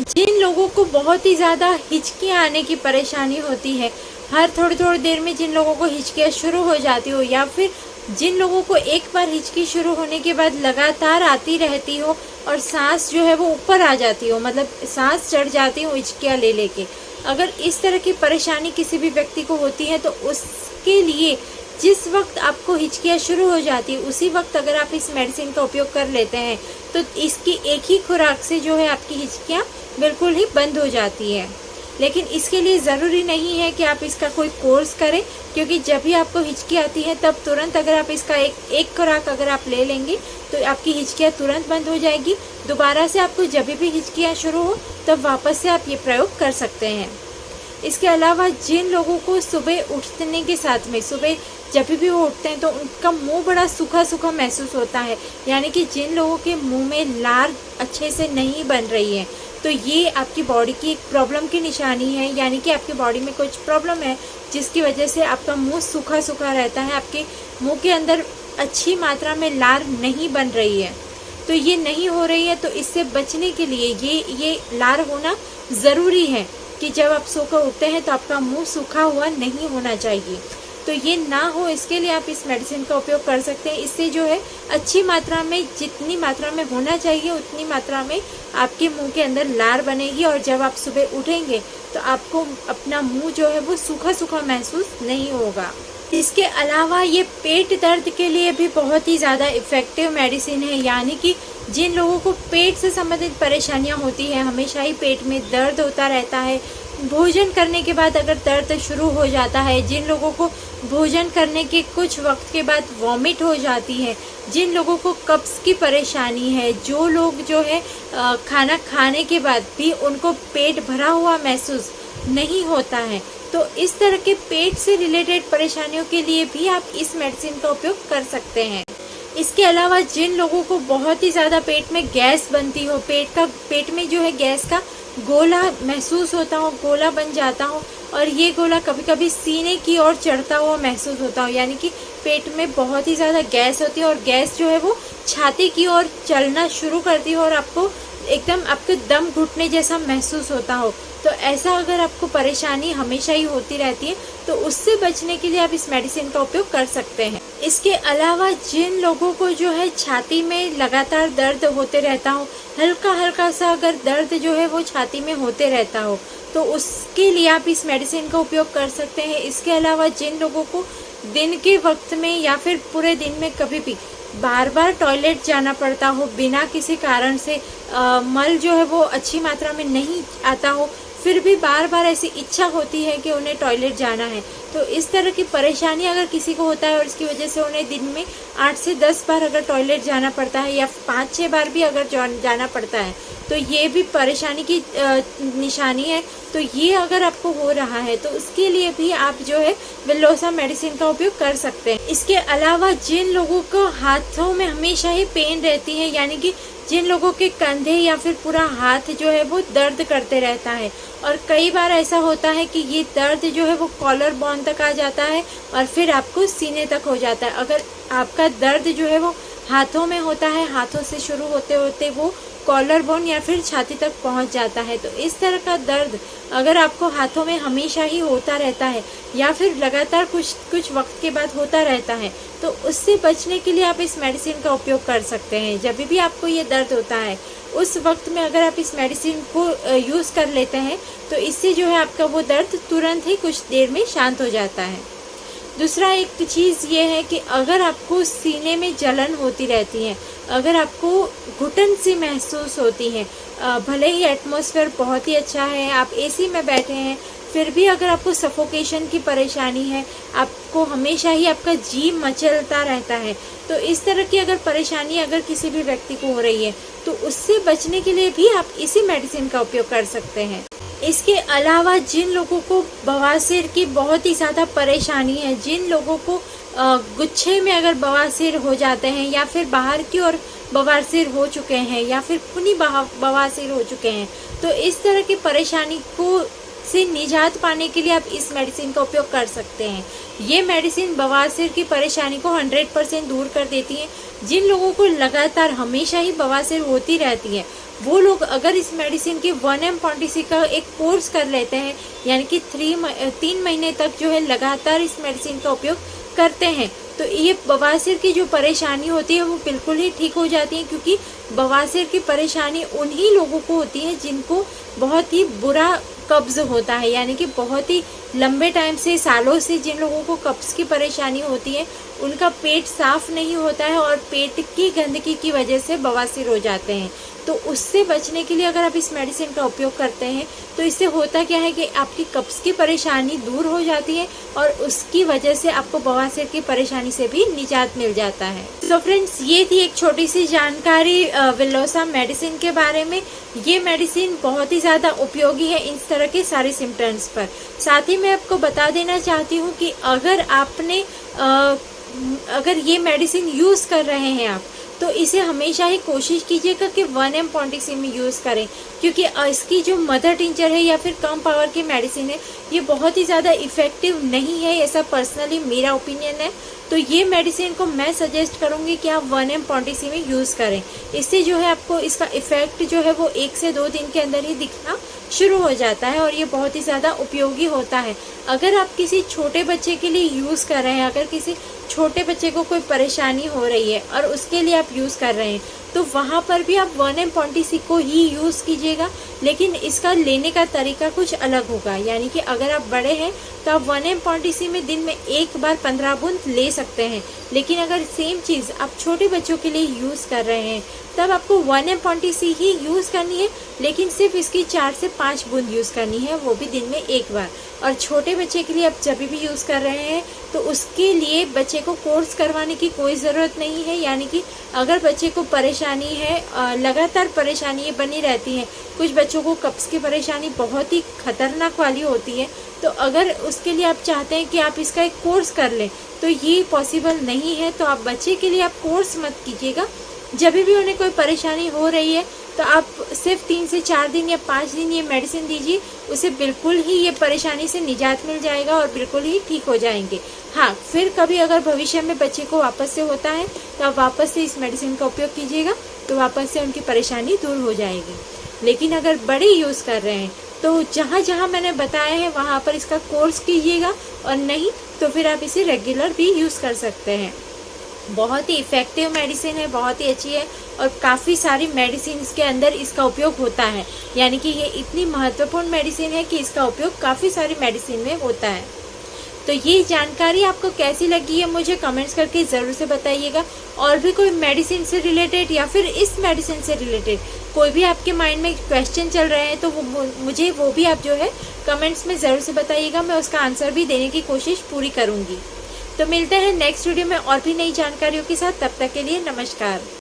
जिन लोगों को बहुत ही ज़्यादा हिचकियाँ आने की परेशानी होती है, हर थोड़ी थोड़ी देर में जिन लोगों को हिचकियाँ शुरू हो जाती हो, या फिर जिन लोगों को एक बार हिचकी शुरू होने के बाद लगातार आती रहती हो और सांस जो है वो ऊपर आ जाती हो, मतलब सांस चढ़ जाती हो हिचकियाँ ले लेके, अगर इस तरह की परेशानी किसी भी व्यक्ति को होती है तो उसके लिए जिस वक्त आपको हिचकियाँ शुरू हो जाती है उसी वक्त अगर आप इस मेडिसिन का उपयोग कर लेते हैं तो इसकी एक ही खुराक से जो है आपकी हिचकियाँ बिल्कुल ही बंद हो जाती है। लेकिन इसके लिए ज़रूरी नहीं है कि आप इसका कोई कोर्स करें, क्योंकि जब भी आपको हिचकी आती है तब तुरंत अगर आप इसका एक खुराक अगर आप ले लेंगे तो आपकी हिचकियाँ तुरंत बंद हो जाएगी। दोबारा से आपको जब भी हिचकियाँ शुरू हो तब वापस से आप ये प्रयोग कर सकते हैं। इसके अलावा जिन लोगों को सुबह उठने के साथ में, सुबह जब भी वो उठते हैं तो उनका मुंह बड़ा सूखा सूखा महसूस होता है, यानी कि जिन लोगों के मुंह में लार अच्छे से नहीं बन रही है, तो ये आपकी बॉडी की एक प्रॉब्लम की निशानी है, यानी कि आपकी बॉडी में कुछ प्रॉब्लम है जिसकी वजह से आपका मुंह सूखा सूखा रहता है, आपके मुंह के अंदर अच्छी मात्रा में लार नहीं बन रही है। तो ये नहीं हो रही है तो इससे बचने के लिए ये लार होना ज़रूरी है कि जब आप सोकर उठते हैं तो आपका मुंह सूखा हुआ नहीं होना चाहिए। तो ये ना हो इसके लिए आप इस मेडिसिन का उपयोग कर सकते हैं। इससे जो है अच्छी मात्रा में, जितनी मात्रा में होना चाहिए उतनी मात्रा में आपके मुंह के अंदर लार बनेगी और जब आप सुबह उठेंगे तो आपको अपना मुंह जो है वो सूखा सूखा महसूस नहीं होगा। इसके अलावा ये पेट दर्द के लिए भी बहुत ही ज़्यादा इफ़ेक्टिव मेडिसिन है, यानी कि जिन लोगों को पेट से संबंधित परेशानियां होती है, हमेशा ही पेट में दर्द होता रहता है, भोजन करने के बाद अगर दर्द शुरू हो जाता है, जिन लोगों को भोजन करने के कुछ वक्त के बाद वॉमिट हो जाती है, जिन लोगों को कब्ज़ की परेशानी है, जो लोग जो है खाना खाने के बाद भी उनको पेट भरा हुआ महसूस नहीं होता है, तो इस तरह के पेट से रिलेटेड परेशानियों के लिए भी आप इस मेडिसिन का उपयोग कर सकते हैं। इसके अलावा जिन लोगों को बहुत ही ज़्यादा पेट में गैस बनती हो, पेट में जो है गैस का गोला महसूस होता हो, गोला बन जाता हो और ये गोला कभी कभी सीने की ओर चढ़ता हुआ महसूस होता हो, यानी कि पेट में बहुत ही ज़्यादा गैस होती है और गैस जो है वो छाती की ओर चलना शुरू करती हो और आपको एकदम आपके दम घुटने जैसा महसूस होता हो, तो ऐसा अगर आपको परेशानी हमेशा ही होती रहती है तो उससे बचने के लिए आप इस मेडिसिन का उपयोग कर सकते हैं। इसके अलावा जिन लोगों को जो है छाती में लगातार दर्द होते रहता हो, हल्का हल्का सा अगर दर्द जो है वो छाती में होते रहता हो, तो उसके लिए आप इस मेडिसिन का उपयोग कर सकते हैं। इसके अलावा जिन लोगों को दिन के वक्त में या फिर पूरे दिन में कभी भी बार बार टॉयलेट जाना पड़ता हो, बिना किसी कारण से मल जो है वो अच्छी मात्रा में नहीं आता हो, फिर भी बार बार ऐसी इच्छा होती है कि उन्हें टॉयलेट जाना है, तो इस तरह की परेशानी अगर किसी को होता है और इसकी वजह से उन्हें दिन में 8 से 10 बार अगर टॉयलेट जाना पड़ता है या 5-6 बार भी अगर जाना पड़ता है, तो ये भी परेशानी की निशानी है। तो ये अगर आपको हो रहा है तो उसके लिए भी आप जो है विलोसा मेडिसिन का उपयोग कर सकते हैं। इसके अलावा जिन लोगों को हाथों में हमेशा ही पेन रहती है, यानी कि जिन लोगों के कंधे या फिर पूरा हाथ जो है वो दर्द करते रहता है और कई बार ऐसा होता है कि ये दर्द जो है वो कॉलर बोन तक आ जाता है और फिर आपको सीने तक हो जाता है। अगर आपका दर्द जो है वो हाथों में होता है, हाथों से शुरू होते होते वो कॉलर बोन या फिर छाती तक पहुंच जाता है, तो इस तरह का दर्द अगर आपको हाथों में हमेशा ही होता रहता है या फिर लगातार कुछ वक्त के बाद होता रहता है, तो उससे बचने के लिए आप इस मेडिसिन का उपयोग कर सकते हैं। जब भी आपको ये दर्द होता है उस वक्त में अगर आप इस मेडिसिन को यूज़ कर लेते हैं तो इससे जो है आपका वो दर्द तुरंत ही कुछ देर में शांत हो जाता है। दूसरा एक चीज़ ये है कि अगर आपको सीने में जलन होती रहती है, अगर आपको घुटन सी महसूस होती है, भले ही एटमॉस्फेयर बहुत ही अच्छा है, आप एसी में बैठे हैं, फिर भी अगर आपको सफोकेशन की परेशानी है, आपको हमेशा ही आपका जी मचलता रहता है, तो इस तरह की अगर परेशानी अगर किसी भी व्यक्ति को हो रही है तो उससे बचने के लिए भी आप इसी मेडिसिन का उपयोग कर सकते हैं। इसके अलावा जिन लोगों को बवासीर की बहुत ही ज़्यादा परेशानी है, जिन लोगों को गुच्छे में अगर बवासीर हो जाते हैं या फिर बाहर की ओर बवासीर हो चुके हैं या फिर खूनी बवासीर हो चुके हैं, तो इस तरह की परेशानी को से निजात पाने के लिए आप इस मेडिसिन का उपयोग कर सकते हैं। ये मेडिसिन बवासीर की परेशानी को 100% दूर कर देती है। जिन लोगों को लगातार हमेशा ही बवासीर होती रहती है वो लोग अगर इस मेडिसिन के 1M-Pontic का एक कोर्स कर लेते हैं, यानी कि 3 महीने तक जो है लगातार इस मेडिसिन का उपयोग करते हैं, तो ये बवासीर की जो परेशानी होती है वो बिल्कुल ही ठीक हो जाती है। क्योंकि बवासीर की परेशानी उन्हीं लोगों को होती है जिनको बहुत ही बुरा कब्ज होता है, यानी कि बहुत ही लंबे टाइम से, सालों से जिन लोगों को कब्ज की परेशानी होती है, उनका पेट साफ नहीं होता है और पेट की गंदगी की वजह से बवासीर हो जाते हैं। तो उससे बचने के लिए अगर आप इस मेडिसिन का उपयोग करते हैं तो इससे होता क्या है कि आपकी कब्ज की परेशानी दूर हो जाती है और उसकी वजह से आपको बवासीर की परेशानी से भी निजात मिल जाता है। तो फ्रेंड्स, ये थी एक छोटी सी जानकारी विलोसा मेडिसिन के बारे में। ये मेडिसिन बहुत ही ज़्यादा उपयोगी है इन तरह के सारे सिम्टम्स पर। साथ ही मैं आपको बता देना चाहती हूँ कि अगर ये मेडिसिन यूज़ कर रहे हैं आप, तो इसे हमेशा ही कोशिश कीजिएगा कि 1M-Pontic में यूज़ करें। क्योंकि इसकी जो मदर टिंचर है या फिर कम पावर की मेडिसिन है, ये बहुत ही ज़्यादा इफ़ेक्टिव नहीं है, ऐसा पर्सनली मेरा ओपिनियन है। तो ये मेडिसिन को मैं सजेस्ट करूँगी कि आप 1M-Pontic में यूज़ करें। इससे जो है आपको इसका इफ़ेक्ट जो है वो 1 से 2 दिन के अंदर ही दिखना शुरू हो जाता है और ये बहुत ही ज़्यादा उपयोगी होता है। अगर आप किसी छोटे बच्चे के लिए यूज़ कर रहे हैं, अगर किसी छोटे बच्चे को कोई परेशानी हो रही है और उसके लिए आप यूज़ कर रहे हैं, तो वहाँ पर भी आप 1M-Pontic को ही यूज़ कीजिएगा। लेकिन इसका लेने का तरीका कुछ अलग होगा, यानी कि अगर आप बड़े हैं तो आप 1M-Pontic में दिन में एक बार 15 बूंद ले सकते हैं। लेकिन अगर सेम चीज़ आप छोटे बच्चों के लिए यूज़ कर रहे हैं, तब आपको 1M-Pontic ही यूज़ करनी है, लेकिन सिर्फ इसकी 4 से 5 बूंद यूज़ करनी है, वो भी दिन में एक बार। और छोटे बच्चे के लिए आप जब भी यूज़ कर रहे हैं तो उसके लिए बच्चे को कोर्स करवाने की कोई ज़रूरत नहीं है। यानी कि अगर बच्चे को परेशानी है, लगातार परेशानी ये बनी रहती है, कुछ बच्चों को कब्ज़ की परेशानी बहुत ही खतरनाक वाली होती है, तो अगर उसके लिए आप चाहते हैं कि आप इसका एक कोर्स कर लें, तो ये पॉसिबल नहीं है। तो आप बच्चे के लिए आप कोर्स मत कीजिएगा। जब भी उन्हें कोई परेशानी हो रही है तो आप सिर्फ 3 से 4 दिन या 5 दिन ये मेडिसिन दीजिए, उसे बिल्कुल ही ये परेशानी से निजात मिल जाएगा और बिल्कुल ही ठीक हो जाएंगे। हाँ, फिर कभी अगर भविष्य में बच्चे को वापस से होता है तो आप वापस से इस मेडिसिन का उपयोग कीजिएगा, तो वापस से उनकी परेशानी दूर हो जाएगी। लेकिन अगर बड़े यूज़ कर रहे हैं तो जहाँ जहाँ मैंने बताया है वहाँ पर इसका कोर्स कीजिएगा, और नहीं तो फिर आप इसे रेगुलर भी यूज़ कर सकते हैं। बहुत ही इफ़ेक्टिव मेडिसिन है, बहुत ही अच्छी है और काफ़ी सारी मेडिसिन के अंदर इसका उपयोग होता है। यानी कि ये इतनी महत्वपूर्ण मेडिसिन है कि इसका उपयोग काफ़ी सारी मेडिसिन में होता है। तो ये जानकारी आपको कैसी लगी है मुझे कमेंट्स करके ज़रूर से बताइएगा। और भी कोई मेडिसिन से रिलेटेड या फिर इस मेडिसिन से रिलेटेड कोई भी आपके माइंड में क्वेश्चन चल रहे हैं तो मुझे वो भी आप जो है कमेंट्स में ज़रूर से बताइएगा। मैं उसका आंसर भी देने की कोशिश पूरी करूँगी। तो मिलते हैं नेक्स्ट वीडियो में और भी नई जानकारियों के साथ। तब तक के लिए नमस्कार।